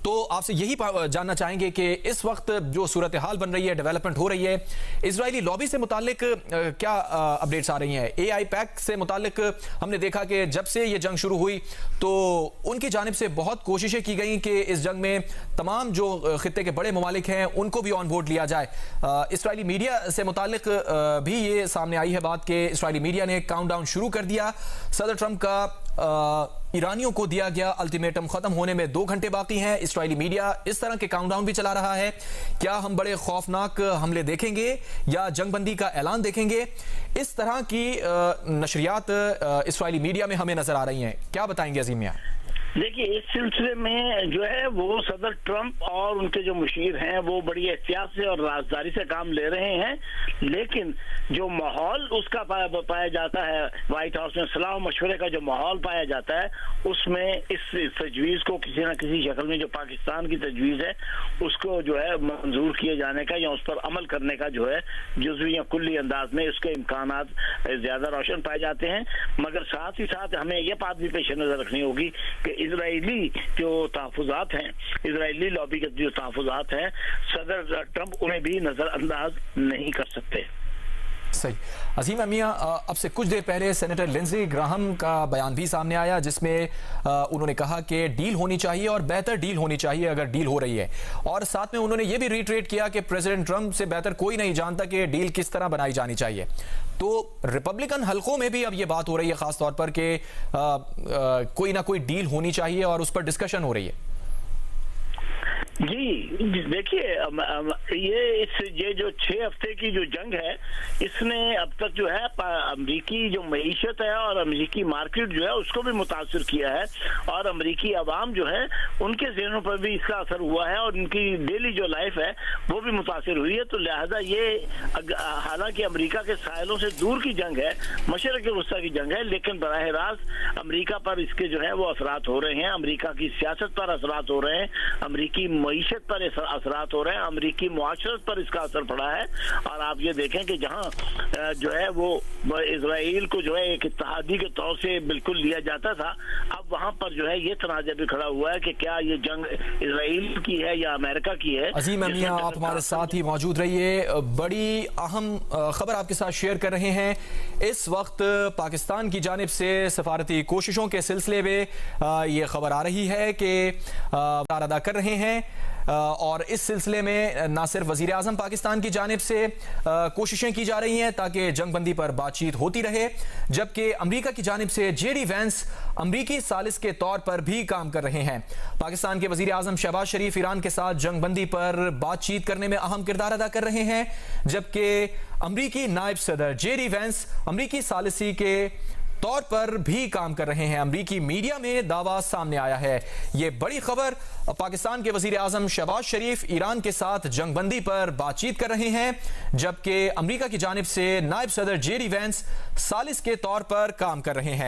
तो आपसे यही जानना चाहेंगे कि इस वक्त जो सूरत हाल बन रही है, डेवलपमेंट हो रही है, इजरायली लॉबी से मुतालिक क्या अपडेट्स आ रही हैं? AIPAC से मुतालिक हमने देखा कि जब से ये जंग शुरू हुई तो उनकी जानिब से बहुत कोशिशें की गई कि इस जंग में तमाम जो खित्ते के बड़े ममालिक हैं उनको भी ऑन बोर्ड लिया जाए। इजरायली मीडिया से मुतालिक भी ये सामने आई है बात कि इजरायली मीडिया ने काउंटडाउन शुरू कर दिया। सदर ट्रंप का ईरानियों को दिया गया अल्टीमेटम खत्म होने में 2 घंटे बाकी हैं। इजरायली मीडिया इस तरह के काउंटडाउन भी चला रहा है। क्या हम बड़े खौफनाक हमले देखेंगे या जंगबंदी का ऐलान देखेंगे? इस तरह की नशरियात इजरायली मीडिया में हमें नजर आ रही हैं। क्या बताएंगे अजीम मियां? देखिए, इस सिलसिले में जो है वो सदर ट्रंप और उनके जो मुशीर हैं वो बड़ी एहतियात से और राजदारी से काम ले रहे हैं, लेकिन जो माहौल उसका पाया जाता है व्हाइट हाउस में, सलाह मशवरे का जो माहौल पाया जाता है, उसमें इस तजवीज़ को किसी न किसी शक्ल में जो पाकिस्तान की तजवीज़ है उसको जो है मंजूर किए जाने का या उस पर अमल करने का जो है जुज़वी या कुल्ली अंदाज में उसके इम्कानात ज़्यादा रोशन पाए जाते हैं। मगर साथ ही साथ हमें यह बात भी पेश नज़र रखनी होगी कि इजरायली जो तहफ़्फ़ुज़ात हैं, इजरायली लॉबी के जो तहफ़्फ़ुज़ात हैं, सदर ट्रंप उन्हें भी नज़रअंदाज नहीं कर सकते। सही। अजीम मियां, अब से कुछ देर पहले सेनेटर लिंडसे ग्राहम का बयान भी सामने आया जिसमें उन्होंने कहा कि डील होनी चाहिए और बेहतर डील होनी चाहिए अगर डील हो रही है, और साथ में उन्होंने ये भी रिट्रेट किया कि प्रेसिडेंट ट्रंप से बेहतर कोई नहीं जानता कि डील किस तरह बनाई जानी चाहिए। तो रिपब्लिकन हलकों में भी अब ये बात हो रही है खास तौर पर कि कोई ना कोई डील होनी चाहिए और उस पर डिस्कशन हो रही है। जी देखिए, ये जो 6 हफ्ते की जो जंग है इसने अब तक जो है अमरीकी जो मईशत है और अमरीकी मार्केट जो है उसको भी मुतासर किया है, और अमरीकी अवाम जो है उनके ज़हनों पर भी इसका असर हुआ है और उनकी डेली जो लाइफ है वो भी मुतासर हुई है। तो लिहाजा ये हालांकि अमरीका के साहिलों से दूर की जंग है, मशरक़ वस्ता की जंग है, लेकिन बराह रास्त अमरीका पर इसके जो है वो असरात हो रहे हैं, अमरीका की सियासत पर असरात हो रहे हैं, अमरीकी मईशत पर असरात हो रहे हैं, अमरीकी मुआशरत पर इसका असर पड़ा है। और आप ये देखें कि जहां जो है वो इजराइल को जो है एक इत्तेहादी के तौर से बिल्कुल लिया जाता था, अब वहां पर जो है ये तनाज़ा भी खड़ा हुआ है कि क्या ये जंग इजराइल की है या अमेरिका की है। अजीम मियां, आप हमारे साथ ही मौजूद रहिए। बड़ी अहम खबर आपके साथ शेयर कर रहे हैं। इस वक्त पाकिस्तान की जानिब से सफारती कोशिशों के सिलसिले में ये खबर आ रही है कि अदा कर रहे हैं, और इस सिलसिले में ना सिर्फ वजीर आजम पाकिस्तान की जानिब से कोशिशें की जा रही हैं ताकि जंगबंदी पर बातचीत होती रहे, जबकि अमेरिका की जानिब से JD वैंस अमरीकी सालिस के तौर पर भी काम कर रहे हैं। पाकिस्तान के वजीर आजम शहबाज शरीफ ईरान के साथ जंगबंदी पर बातचीत करने में अहम किरदार अदा कर रहे हैं, जबकि अमरीकी नायब सदर JD वैंस अमरीकी सालिसी के तौर पर भी काम कर रहे हैं। अमरीकी मीडिया में दावा सामने आया है। ये बड़ी खबर, पाकिस्तान के वजीर आजम शहबाज शरीफ ईरान के साथ जंगबंदी पर बातचीत कर रहे हैं, जबकि अमरीका की जानिब से नायब सदर JD वैंस सालिस के तौर पर काम कर रहे हैं।